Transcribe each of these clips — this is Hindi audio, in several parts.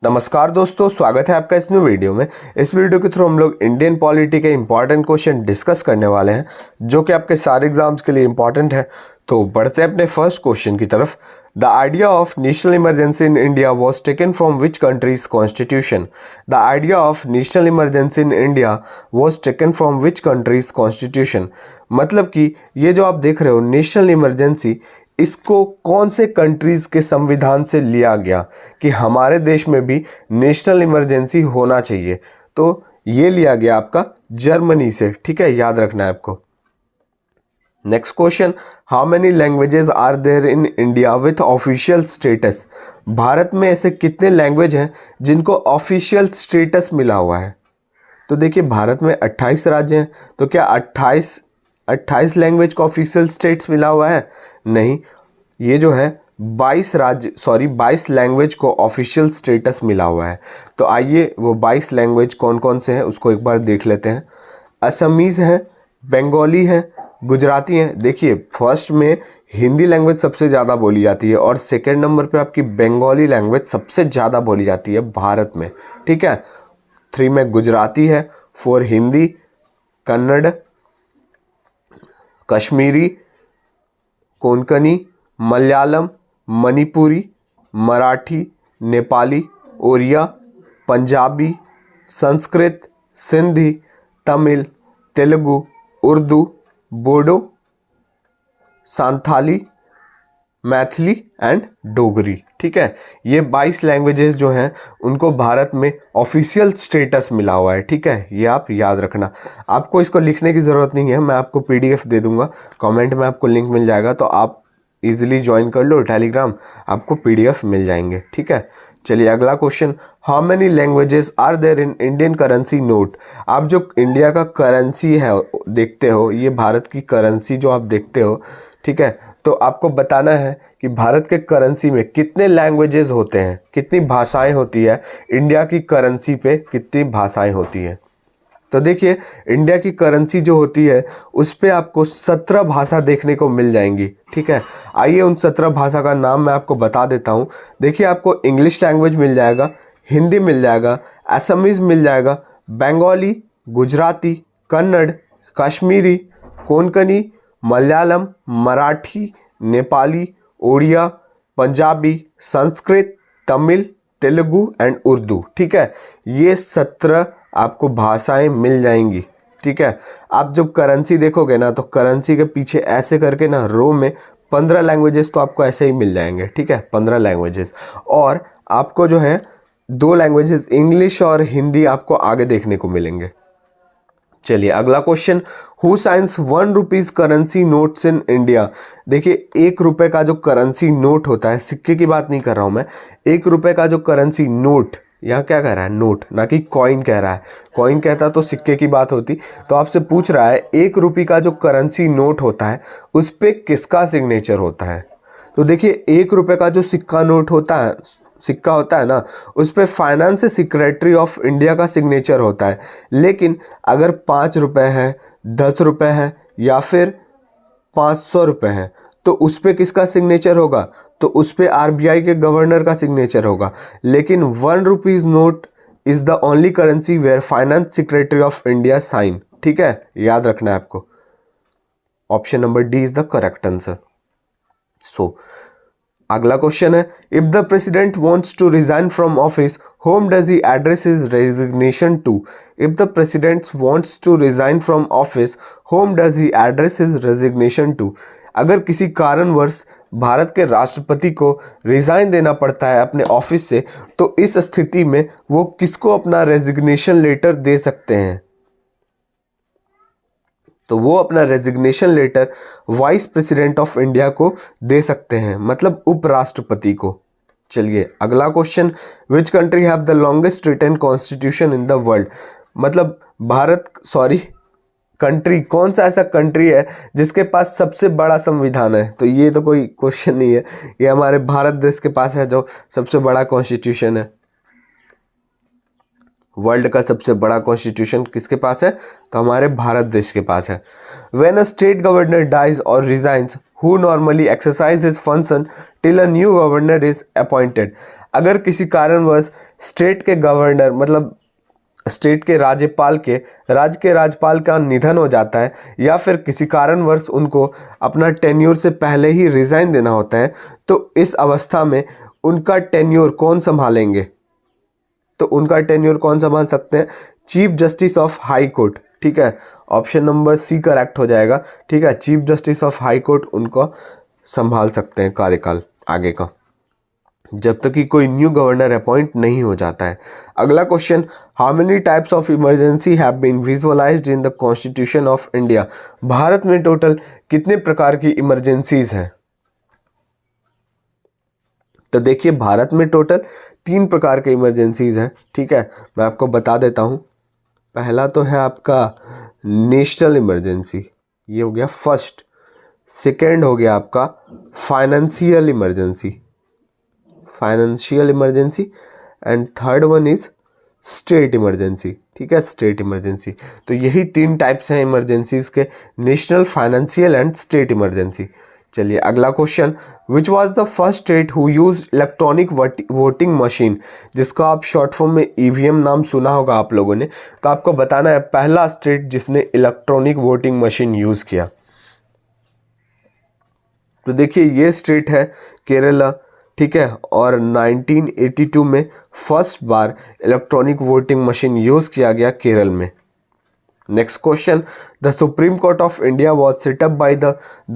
नमस्कार दोस्तों, स्वागत है आपका इस न्यू वीडियो में। इस वीडियो के थ्रू हम लोग इंडियन पॉलिटी के इंपॉर्टेंट क्वेश्चन डिस्कस करने वाले हैं जो कि आपके सारे एग्जाम्स के लिए इंपॉर्टेंट है। तो बढ़ते हैं अपने फर्स्ट क्वेश्चन की तरफ। The idea of national emergency in India was taken from which countries constitution. The idea of national emergency in India was taken from which countries constitution. मतलब कि ये जो आप देख रहे हो नेशनल इमरजेंसी, इसको कौन से कंट्रीज़ के संविधान से लिया गया कि हमारे देश में भी नेशनल इमरजेंसी होना चाहिए। तो ये लिया गया आपका जर्मनी से, ठीक है, याद रखना है आपको। Next question, how many languages are there in India with official status. Bharat में ऐसे कितने लैंग्वेज हैं जिनको ऑफिशियल स्टेटस मिला हुआ है। तो देखिए भारत में 28 राज्य हैं, तो क्या 28 लैंग्वेज को ऑफिशियल स्टेट्स मिला हुआ है? नहीं, ये जो है 22 लैंग्वेज को ऑफिशियल स्टेटस मिला हुआ है। तो आइए वो 22 लैंग्वेज कौन कौन से हैं उसको एक बार देख लेते हैं। असमीज़ हैं, बंगाली हैं, गुजराती हैं। देखिए फर्स्ट में हिंदी लैंग्वेज सबसे ज़्यादा बोली जाती है और सेकेंड नंबर पे आपकी बंगाली लैंग्वेज सबसे ज़्यादा बोली जाती है भारत में, ठीक है। 3 में गुजराती है, 4 हिंदी, कन्नड़, कश्मीरी, कोंकणी, मलयालम, मणिपुरी, मराठी, नेपाली, ओरिया, पंजाबी, संस्कृत, सिंधी, तमिल, तेलुगु, उर्दू, बोडो, संथाली, मैथिली एंड डोगरी, ठीक है। ये 22 लैंग्वेजेस जो हैं उनको भारत में ऑफिशियल स्टेटस मिला हुआ है, ठीक है। ये आप याद रखना। आपको इसको लिखने की ज़रूरत नहीं है, मैं आपको पीडीएफ दे दूंगा, कमेंट में आपको लिंक मिल जाएगा, तो आप इजीली ज्वाइन कर लो टेलीग्राम, आपको पीडीएफ मिल जाएंगे, ठीक है। चलिए अगला question, how many languages are there in Indian currency note. आप जो इंडिया का करेंसी है देखते हो, ये भारत की करेंसी जो आप देखते हो, ठीक है, तो आपको बताना है कि भारत के करेंसी में कितने लैंग्वेजेस होते हैं, कितनी भाषाएं होती है। इंडिया की करेंसी पे कितनी भाषाएं होती हैं। तो देखिए इंडिया की करेंसी जो होती है उस पे आपको 17 भाषा देखने को मिल जाएंगी, ठीक है। आइए उन 17 भाषा का नाम मैं आपको बता देता हूँ। देखिए आपको इंग्लिश लैंग्वेज मिल जाएगा, हिंदी मिल जाएगा, असमीज़ मिल जाएगा, बंगाली, गुजराती, कन्नड़, कश्मीरी, कोंकणी, मलयालम, मराठी, नेपाली, ओडिया, पंजाबी, संस्कृत, तमिल, तेलुगु एंड उर्दू, ठीक है। ये 17 आपको भाषाएं मिल जाएंगी, ठीक है। आप जब करेंसी देखोगे ना तो करेंसी के पीछे ऐसे करके ना रो में 15 लैंग्वेजेस तो आपको ऐसे ही मिल जाएंगे, ठीक है, 15 लैंग्वेजेस। और आपको जो है 2 लैंग्वेजेस इंग्लिश और हिंदी आपको आगे देखने को मिलेंगे। चलिए अगला question, who science 1 rupees currency notes in India. देखिए 1 रुपए का जो करेंसी नोट होता है, सिक्के की बात नहीं कर रहा हूँ मैं, 1 रुपए का जो करेंसी नोट, यहाँ क्या कह रहा है, नोट, ना कि कॉइन कह रहा है। कॉइन कहता तो सिक्के की बात होती। तो आपसे पूछ रहा है 1 रुपये का जो करेंसी नोट होता है उस पर किसका सिग्नेचर होता है। तो देखिए 1 रुपये का जो सिक्का होता है ना, उस पर फाइनेंस सेक्रेटरी ऑफ इंडिया का सिग्नेचर होता है। लेकिन अगर 5 रुपये है, 10 रुपये है या फिर 500 रुपये है तो उस पर किसका सिग्नेचर होगा? तो उस पर आरबीआई के गवर्नर का सिग्नेचर होगा। लेकिन 1 rupees note is the only currency where finance secretary of India sign, ठीक है, याद रखना है आपको। Option number D is the correct answer. So अगला क्वेश्चन है, if the president wants to resign from office whom does he address his resignation to। if the president wants to resign from office whom does he address his resignation to। अगर किसी कारणवश भारत के राष्ट्रपति को रिजाइन देना पड़ता है अपने ऑफिस से, तो इस स्थिति में वो किसको अपना रेजिग्नेशन लेटर दे सकते हैं? तो वो अपना resignation letter vice president of India को दे सकते हैं, मतलब उपराष्ट्रपति को। चलिए अगला question, which country have the longest written constitution in the world. मतलब कंट्री, कौन सा ऐसा कंट्री है जिसके पास सबसे बड़ा संविधान है? तो ये तो कोई क्वेश्चन नहीं है, ये हमारे भारत देश के पास है जो सबसे बड़ा कॉन्स्टिट्यूशन है। वर्ल्ड का सबसे बड़ा कॉन्स्टिट्यूशन किसके पास है? तो हमारे भारत देश के पास है। When a state governor dies or resigns, who normally exercise his function till a new governor is appointed। अगर किसी कारणवश स्टेट के गवर्नर मतलब स्टेट के राज्य के राज्यपाल का निधन हो जाता है या फिर किसी कारणवश उनको अपना टेन्योर से पहले ही रिजाइन देना होता है, तो इस अवस्था में उनका टेन्योर कौन संभालेंगे? तो उनका टेन्योर कौन संभाल सकते हैं? Chief justice of high court. ठीक है, ऑप्शन नंबर सी करेक्ट हो जाएगा। ठीक है, chief justice of high court उनको संभाल सकते हैं कार्यकाल आगे का, जब तक कि कोई न्यू गवर्नर अपॉइंट नहीं हो जाता है। अगला question, how many types of emergency have been visualized in the constitution of India? Bharat में टोटल कितने प्रकार की इमरजेंसीज हैं? तो देखिए, भारत में टोटल 3 प्रकार के इमरजेंसीज हैं। ठीक है, मैं आपको बता देता हूं। पहला तो है आपका नेशनल इमरजेंसी, ये हो गया फर्स्ट। सेकेंड हो गया आपका financial emergency and third one is state emergency. ठीक है, स्टेट इमरजेंसी। तो यही 3 टाइप्स हैं इमरजेंसीज के, national, financial and state emergency. चलिए अगला question, which was the first state who use electronic voting machine? जिसका आप शॉर्ट फॉर्म में ईवीएम नाम सुना होगा आप लोगों ने। तो आपको बताना है पहला स्टेट जिसने इलेक्ट्रॉनिक वोटिंग मशीन यूज किया। तो देखिए, ये स्टेट है केरला। ठीक है, और 1982 में फर्स्ट बार इलेक्ट्रॉनिक वोटिंग मशीन यूज किया गया केरल में। Next question, the supreme court of India was setup by the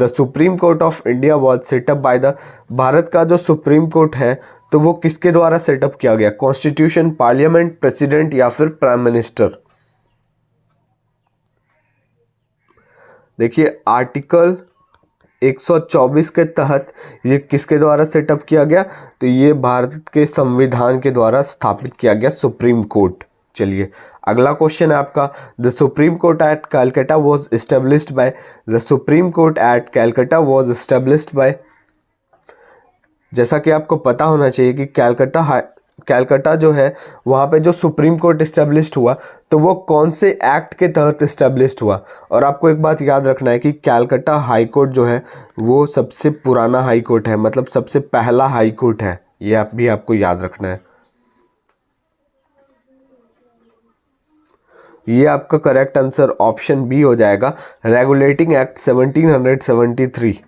supreme court of India was setup by the Bharat का जो सुप्रीम कोर्ट है तो वो किसके द्वारा सेटअप किया गया? कॉन्स्टिट्यूशन, पार्लियामेंट, प्रेसिडेंट या फिर प्राइम मिनिस्टर? देखिए, आर्टिकल 124 के तहत ये किसके द्वारा सेटअप किया गया? तो ये भारत के संविधान के द्वारा स्थापित किया गया सुप्रीम कोर्ट। चलिए अगला क्वेश्चन है आपका, the supreme court at Calcutta was established by the supreme court at Calcutta was established by. जैसा कि आपको पता होना चाहिए कि कैलकाटा जो है वहाँ पे जो सुप्रीम कोर्ट इस्टेब्लिश्ड हुआ तो वो कौन से एक्ट के तहत इस्टेब्लिश्ड हुआ? और आपको एक बात याद रखना है कि कैलकाटा हाई कोर्ट जो है वो सबसे पुराना हाई कोर्ट है, मतलब सबसे पहला हाई कोर्ट है। ये आप भी आपको याद रखना है। ये आपका करेक्ट आंसर ऑप्शन बी हो जाएगा, रेगुलेटिंग एक्ट 1773।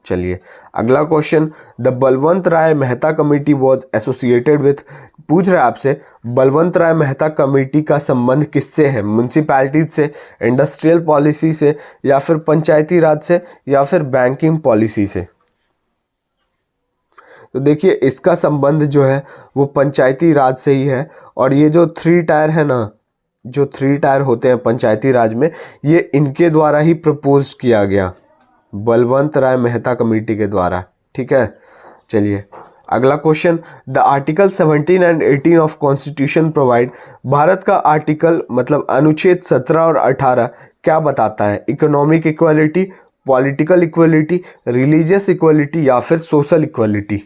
चलिए अगला question, the Balwant Rai Mehta committee was associated with. पूछ रहा है आपसे बलवंत राय मेहता कमेटी का संबंध किससे है? म्यूनसिपैलिटीज से, इंडस्ट्रियल पॉलिसी से या फिर पंचायती राज से या फिर बैंकिंग पॉलिसी से? तो देखिए, इसका संबंध जो है वो पंचायती राज से ही है। और ये जो 3 टायर है ना, जो 3 टायर होते हैं पंचायती राज में, ये इनके द्वारा ही प्रपोज किया गया, बलवंत राय मेहता कमेटी के द्वारा। ठीक है, चलिए अगला question, the article 17 and 18 of constitution provide. Bharat का आर्टिकल मतलब अनुच्छेद 17 और 18 क्या बताता है? Economic equality, political equality, religious equality या फिर सोशल इक्वालिटी?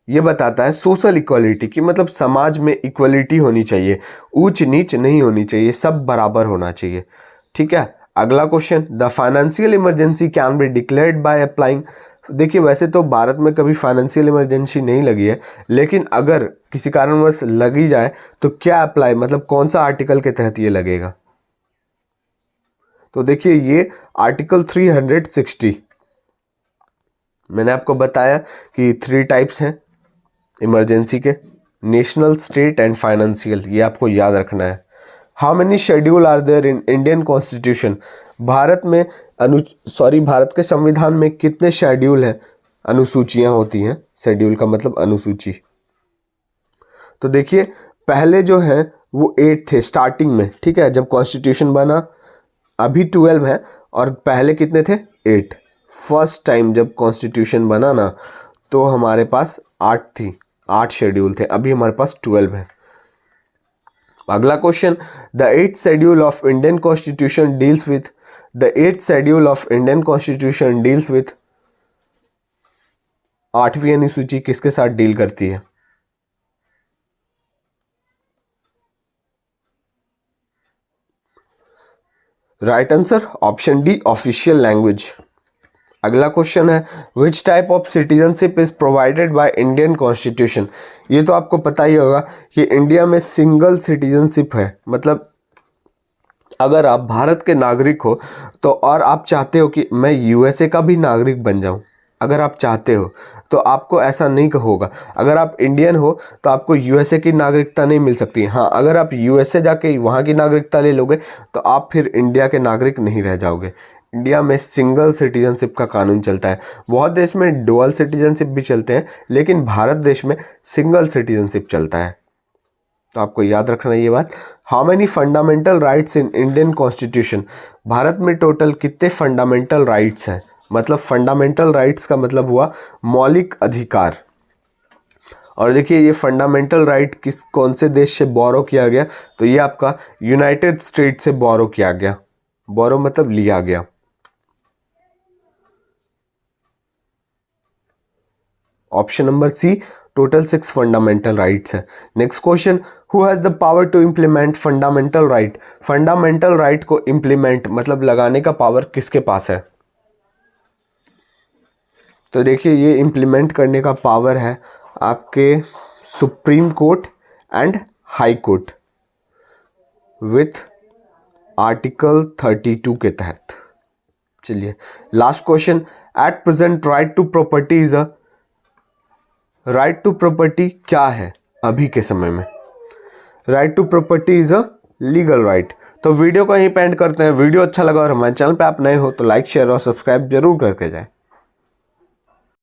ये बताता है सोशल इक्वालिटी की, मतलब समाज में इक्वालिटी होनी चाहिए, ऊंच नीच नहीं होनी चाहिए, सब बराबर होना चाहिए। ठीक है, अगला question, the financial emergency can be declared by applying. देखिए, वैसे तो भारत में कभी फाइनेंशियल इमरजेंसी नहीं लगी है, लेकिन अगर किसी कारणवश लगी जाए तो क्या अप्लाई, मतलब कौन सा आर्टिकल के तहत ये लगेगा? तो देखिए, ये आर्टिकल 360। मैंने आपको बताया कि 3 टाइप्स हैं इमरजेंसी के, नेशनल, स्टेट एंड फाइनेंशियल। ये आपको याद रखना है। How many schedule are there in Indian constitution? Bharat के संविधान में कितने शेड्यूल हैं, अनुसूचियां होती हैं? शेड्यूल का मतलब अनुसूची। तो देखिए, पहले जो है वो 8 थे स्टार्टिंग में। ठीक है, जब कॉन्स्टिट्यूशन बना, अभी 12 है और पहले कितने थे? 8। फर्स्ट टाइम जब कॉन्स्टिट्यूशन बना ना तो हमारे पास 8 शेड्यूल थे, अभी हमारे पास 12 है। अगला question, the 8th schedule of Indian constitution deals with. The 8th schedule of Indian constitution deals with. 8वीं अनुसूची किसके साथ डील करती है? Right answer option D, official language. अगला क्वेश्चन है which type of citizenship is provided by Indian constitution. ये तो आपको पता ही होगा कि इंडिया में सिंगल सिटीजनशिप है, मतलब अगर आप भारत के नागरिक हो तो और आप चाहते हो कि मैं यूएसए का भी नागरिक बन जाऊं, अगर आप चाहते हो तो आपको ऐसा नहीं होगा। अगर आप इंडियन हो तो आपको यूएसए की नागरिकता नहीं मिल सकती। हाँ, अगर आप यूएसए जाके वहाँ की नागरिकता ले लोगे तो आप फिर इंडिया के नागरिक नहीं रह जाओगे। इंडिया में सिंगल सिटीजनशिप का कानून चलता है। बहुत देश में डुअल सिटीजनशिप भी चलते हैं, लेकिन भारत देश में सिंगल सिटीजनशिप चलता है, तो आपको याद रखना ये बात। How many fundamental rights in Indian constitution. Bharat में टोटल कितने फंडामेंटल राइट्स हैं, मतलब फंडामेंटल राइट्स का मतलब हुआ मौलिक अधिकार। और देखिए ये फंडामेंटल राइट कौन से देश से बोरो किया गया, तो ये आपका यूनाइटेड स्टेट से बोरो किया गया। बोरो मतलब लिया गया। Option number C, total 6 fundamental rights है। Next question, who has the power to implement fundamental right. Fundamental right को इम्प्लीमेंट मतलब लगाने का पावर किसके पास है, तो देखिए ये इम्प्लीमेंट करने का पावर है आपके supreme court and high court with article 32 के तहत। चलिए last question, at present right to property is a. Right to property क्या है अभी के समय में, right to property is a legal right. तो वीडियो को यहीं पे एंड करते हैं। वीडियो अच्छा लगा और हमारे चैनल पे आप नए हो तो लाइक शेयर और सब्सक्राइब जरूर करके जाएं।